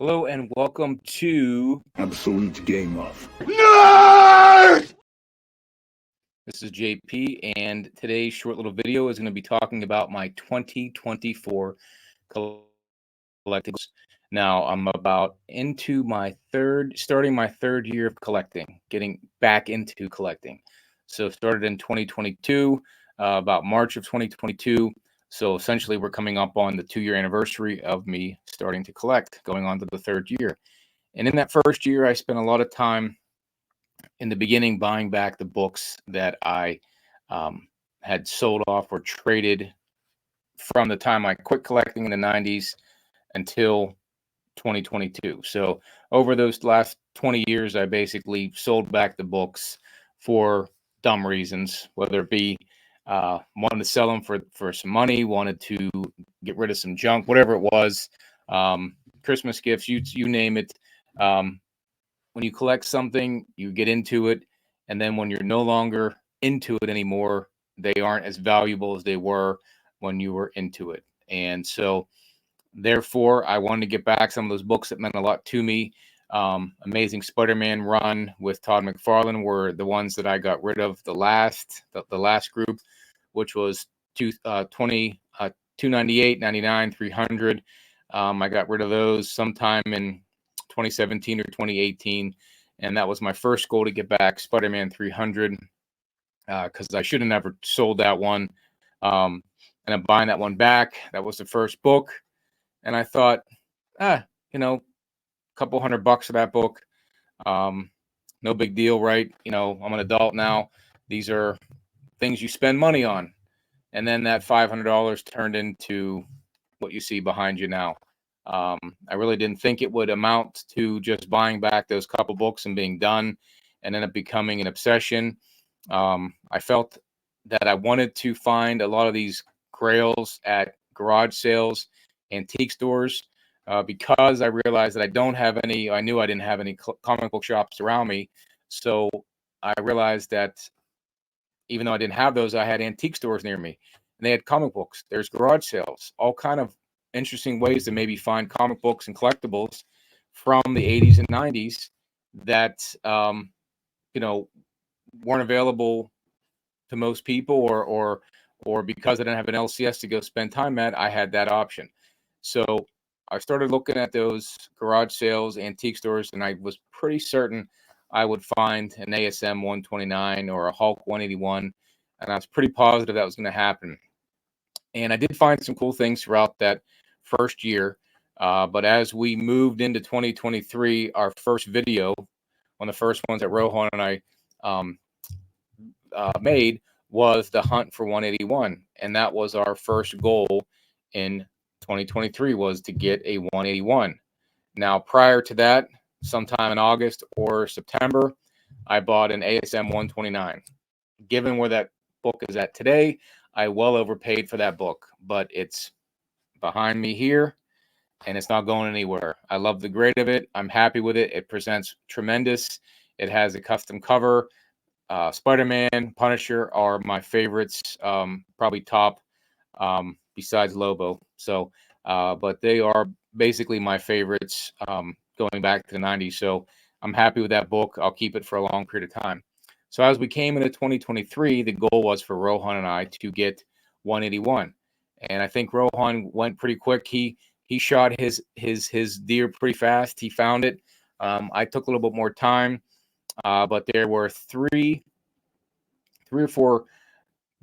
Hello and welcome to Absolute Game Off. Nerd! This is JP, and today's short little video is going to be talking about my 2024 collectibles. Now, I'm about starting my third year of collecting, getting back into collecting. So started in 2022, about March of 2022. So essentially, we're coming up on the 2-year anniversary of me starting to collect, going on to the third year. And in that first year, I spent a lot of time in the beginning buying back the books that I had sold off or traded from the time I quit collecting in the 90s until 2022. So over those last 20 years, I basically sold back the books for dumb reasons, whether it be wanted to sell them for some money, wanted to get rid of some junk, whatever it was, Christmas gifts, you name it. When you collect something, you get into it, and then when you're no longer into it anymore, they aren't as valuable as they were when you were into it. And so therefore, I wanted to get back some of those books that meant a lot to me. Amazing Spider-Man run with Todd McFarlane were the ones that I got rid of the last group, which was 298, 99, 300. I got rid of those sometime in 2017 or 2018, and that was my first goal to get back Spider-Man 300 because I should have never sold that one. And I'm buying that one back. That was the first book. And I thought, a couple $100 for that book. No big deal, right? I'm an adult now. These are things you spend money on. And then that $500 turned into what you see behind you now. I really didn't think it would amount to just buying back those couple books and being done and end up becoming an obsession. I felt that I wanted to find a lot of these grails at garage sales, antique stores, because I realized that I knew I didn't have any comic book shops around me. So I realized that even though I didn't have those, I had antique stores near me and they had comic books. There's garage sales, all kind of interesting ways to maybe find comic books and collectibles from the 80s and 90s that, weren't available to most people or because I didn't have an LCS to go spend time at, I had that option. So I started looking at those garage sales, antique stores, and I was pretty certain I would find an ASM 129 or a Hulk 181, and I was pretty positive that was going to happen. And I did find some cool things throughout that first year. But as we moved into 2023, our first video, one of the first ones that Rohan and I made, was the hunt for 181, and that was our first goal in 2023, was to get a 181. Now, prior to that, sometime in August or September, I bought an ASM 129. Given where that book is at today, I well overpaid for that book, but it's behind me here and it's not going anywhere. I love the grade of it. I'm happy with it. It presents tremendous. It has a custom cover. Spider-Man, Punisher are my favorites, probably top, besides Lobo. So, but they are basically my favorites going back to the 90s. So I'm happy with that book. I'll keep it for a long period of time. So as we came into 2023, the goal was for Rohan and I to get 181. And I think Rohan went pretty quick. He shot his deer pretty fast. He found it. I took a little bit more time. But there were three or four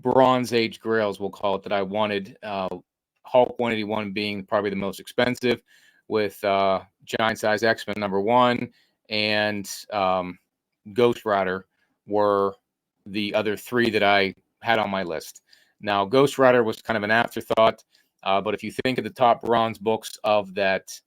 Bronze Age grails, we'll call it, that I wanted. Hulk 181 being probably the most expensive, with Giant Size X-Men #1 and Ghost Rider were the other three that I had on my list. Now, Ghost Rider was kind of an afterthought, but if you think of the top bronze books of that,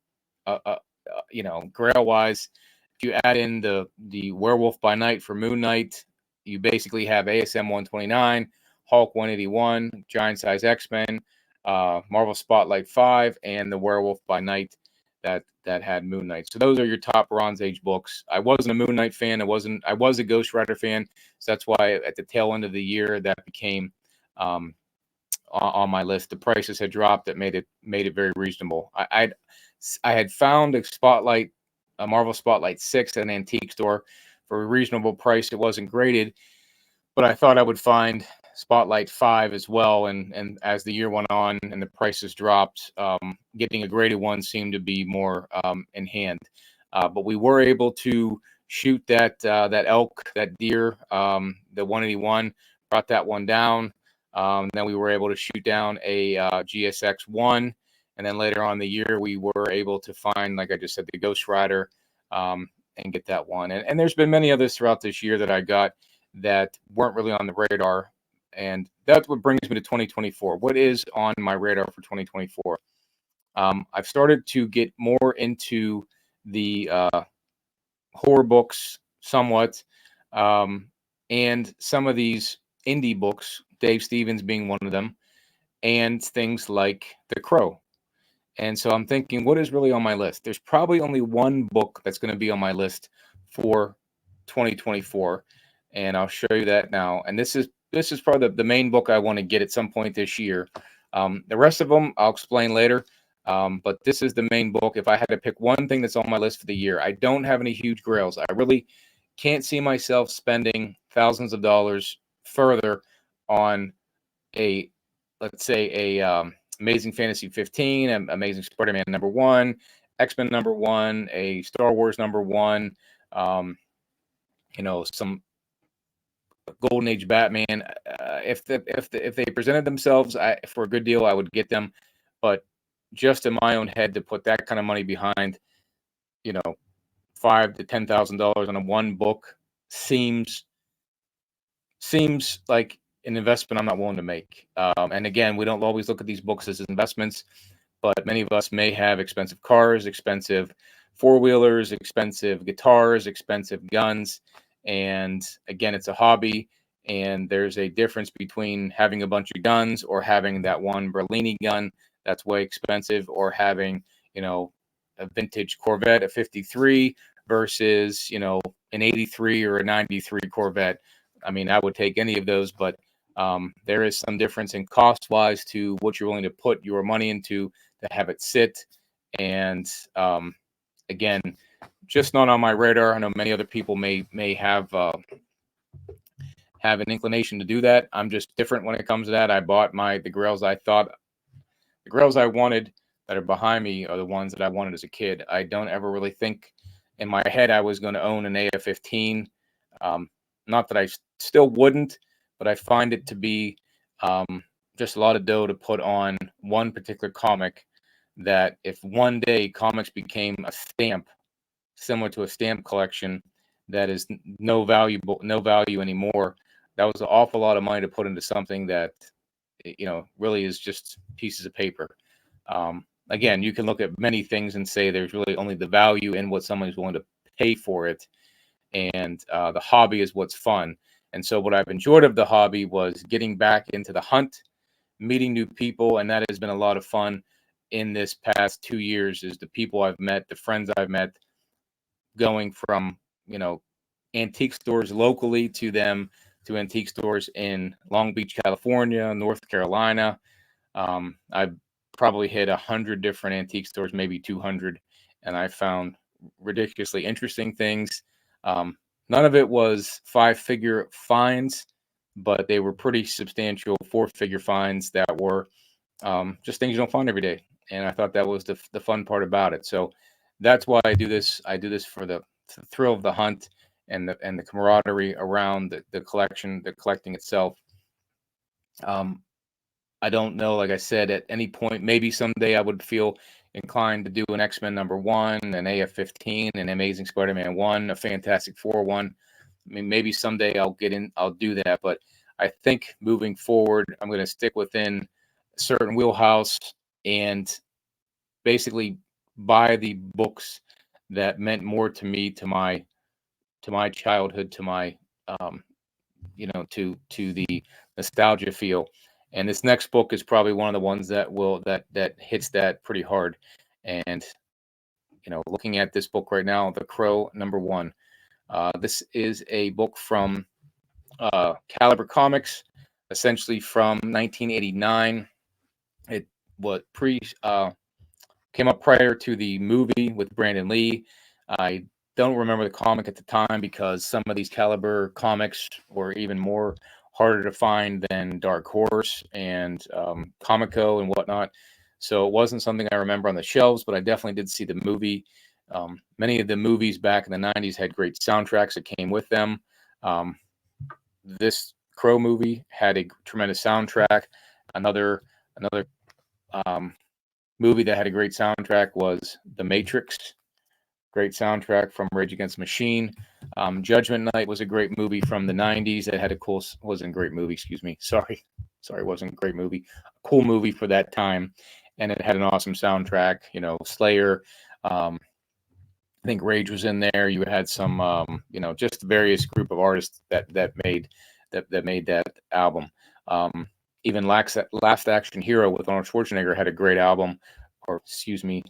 grail-wise, if you add in the Werewolf by Night for Moon Knight, you basically have ASM 129, Hulk 181, Giant Size X-Men, Marvel Spotlight 5, and the Werewolf by Night that had Moon Knight. So those are your top Bronze Age books. I wasn't a Moon Knight fan. I was a Ghost Rider fan. So that's why at the tail end of the year that became on my list. The prices had dropped. That made it very reasonable. I had found a Marvel Spotlight 6 at an antique store for a reasonable price. It wasn't graded, but I thought I would find Spotlight 5 as well. And as the year went on and the prices dropped, getting a graded one seemed to be more in hand. But we were able to shoot that elk, that deer, the 181, brought that one down. Then we were able to shoot down a GSX 1. And then later on in the year, we were able to find, like I just said, the Ghost Rider, and get that one. And there's been many others throughout this year that I got that weren't really on the radar. And that's what brings me to 2024. What is on my radar for 2024? I've started to get more into the horror books somewhat, and some of these indie books, Dave Stevens being one of them, and things like The Crow. And so I'm thinking, what is really on my list? There's probably only one book that's going to be on my list for 2024, and I'll show you that now. And this is probably the main book I want to get at some point this year. The rest of them I'll explain later. But this is the main book. If I had to pick one thing that's on my list for the year, I don't have any huge grails. I really can't see myself spending thousands of dollars further on let's say Amazing Fantasy 15, Amazing Spider-Man #1, X-Men #1, a Star Wars #1, some Golden Age Batman. If they presented themselves for a good deal, I would get them. But just in my own head, to put that kind of money behind, $5,000 to $10,000 on one book seems like an investment I'm not willing to make. And again, we don't always look at these books as investments, but many of us may have expensive cars, expensive four-wheelers, expensive guitars, expensive guns. And again, it's a hobby. And there's a difference between having a bunch of guns or having that one Berlini gun that's way expensive, or having, a vintage Corvette, a 53 versus, an 83 or a 93 Corvette. I mean, I would take any of those, but there is some difference in cost-wise to what you're willing to put your money into to have it sit. And again, just not on my radar. I know many other people may have an inclination to do that. I'm just different when it comes to that. I bought the grails the grails I wanted that are behind me are the ones that I wanted as a kid. I don't ever really think in my head I was going to own an AF-15. Not that I still wouldn't, but I find it to be just a lot of dough to put on one particular comic, that if one day comics became a stamp, similar to a stamp collection, that is no value anymore, that was an awful lot of money to put into something that, really is just pieces of paper. Again, you can look at many things and say there's really only the value in what someone is willing to pay for it. And the hobby is what's fun. And so what I've enjoyed of the hobby was getting back into the hunt, meeting new people, and that has been a lot of fun in this past 2 years, is the people I've met, the friends I've met, going from, antique stores locally to antique stores in Long Beach, California, North Carolina. I've probably hit 100 different antique stores, maybe 200, and I found ridiculously interesting things. None of it was 5-figure finds, but they were pretty substantial 4-figure finds that were just things you don't find every day. And I thought that was the fun part about it. So that's why I do this. I do this for the thrill of the hunt and the camaraderie around the collection, the collecting itself. I don't know, like I said, at any point, maybe someday I would feel inclined to do an X-Men #1, an AF-15, an Amazing Spider-Man 1, a Fantastic Four 1. I mean, maybe someday I'll do that. But I think moving forward, I'm going to stick within a certain wheelhouse and basically buy the books that meant more to me, to my childhood, to my to the nostalgia feel. And this next book is probably one of the ones that hits that pretty hard. And looking at this book right now, The Crow #1. This is a book from Caliber Comics. essentially from 1989. It was came up prior to the movie with Brandon Lee. I don't remember the comic at the time because some of these caliber comics were even more harder to find than Dark Horse and Comico and whatnot. So it wasn't something I remember on the shelves, but I definitely did see the movie. Many of the movies back in the 90s had great soundtracks that came with them. This Crow movie had a tremendous soundtrack. Another movie that had a great soundtrack was The Matrix. Great soundtrack from Rage Against the Machine. Judgment Night was a great movie from the 90s that had a cool, wasn't a great movie, excuse me. Sorry, wasn't a great movie. A cool movie for that time. And it had an awesome soundtrack, you know, Slayer. I think Rage was in there. You had some, you know, just various group of artists that made that album. Even Last Action Hero with Arnold Schwarzenegger had a great album, or excuse me,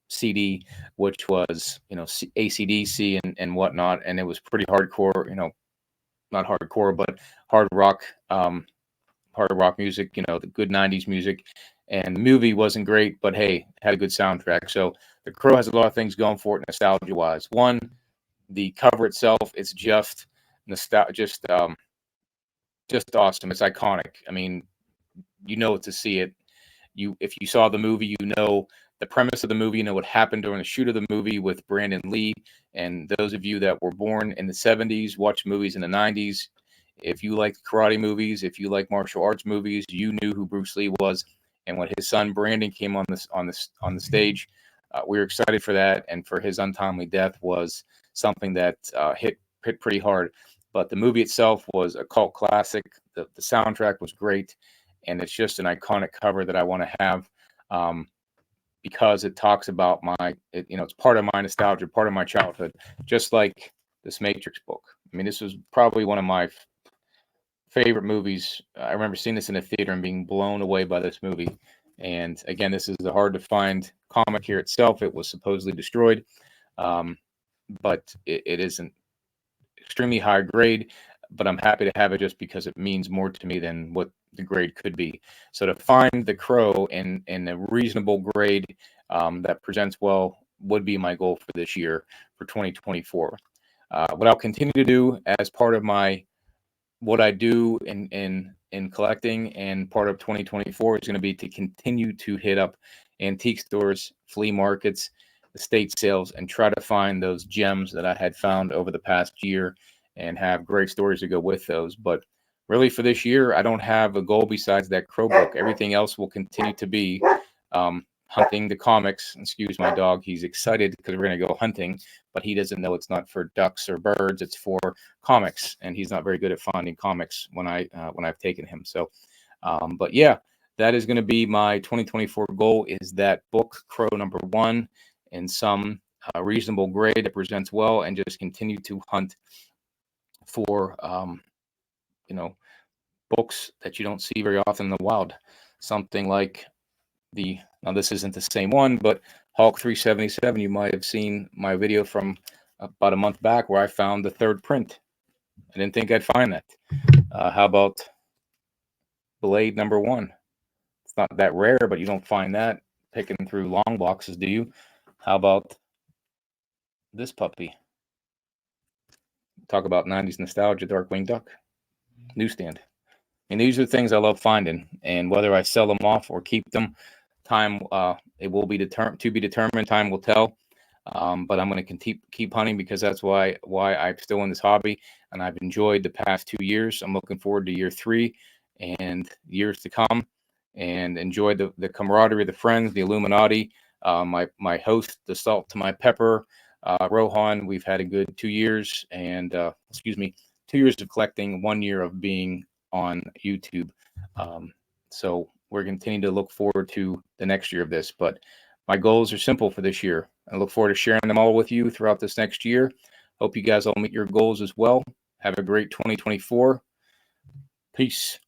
CD, which was, you know, AC/DC and whatnot, and it was pretty hardcore, you know, not hardcore, but hard rock music, you know, the good 90s music. And the movie wasn't great, but hey, had a good soundtrack. So The Crow has a lot of things going for it nostalgia wise. One, the cover itself, it's just just awesome. It's iconic. I mean, you know, to see it, if you saw the movie, you know the premise of the movie, you know what happened during the shoot of the movie with Brandon Lee. And those of you that were born in the 70s, watched movies in the 90s, if you like karate movies, if you like martial arts movies, you knew who Bruce Lee was. And when his son Brandon came on the stage, we were excited for that. And for his untimely death was something that hit pretty hard. But the movie itself was a cult classic. The soundtrack was great, and it's just an iconic cover that I want to have, because it talks about you know, it's part of my nostalgia, part of my childhood, just like this Matrix book. I mean, this was probably one of my favorite movies. I remember seeing this in a theater and being blown away by this movie. And again, this is the hard to find comic here itself. It was supposedly destroyed, but it isn't extremely high grade, but I'm happy to have it just because it means more to me than what the grade could be. So to find the Crow in a reasonable grade that presents well would be my goal for this year, for 2024. What I'll continue to do as part of what I do in collecting, and part of 2024 is going to be to continue to hit up antique stores, flea markets, estate sales, and try to find those gems that I had found over the past year and have great stories to go with those. But really for this year, I don't have a goal besides that Crow book. Everything else will continue to be hunting the comics. Excuse my dog. He's excited because we're going to go hunting, but he doesn't know it's not for ducks or birds. It's for comics, and he's not very good at finding comics when I've taken him. So, but yeah, that is going to be my 2024 goal, is that book Crow #1 in some reasonable grade that presents well, and just continue to hunt for you know, books that you don't see very often in the wild. Something like now this isn't the same one, but Hulk 377. You might have seen my video from about a month back where I found the third print. I didn't think I'd find that. How about Blade #1? It's not that rare, but you don't find that picking through long boxes, do you? How about this puppy? Talk about 90s nostalgia, Darkwing Duck. Newsstand. And these are things I love finding, and whether I sell them off or keep them, time it will be to be determined. Time will tell. But I'm going to keep hunting, because that's why I'm still in this hobby, and I've enjoyed the past 2 years. I'm looking forward to year 3 and years to come, and enjoy the camaraderie, the friends, the Illuminati, my host, the salt to my pepper, Rohan. We've had a good 2 years, and 2 years of collecting, 1 year of being on YouTube. So we're continuing to look forward to the next year of this. But my goals are simple for this year. I look forward to sharing them all with you throughout this next year. Hope you guys all meet your goals as well. Have a great 2024. Peace.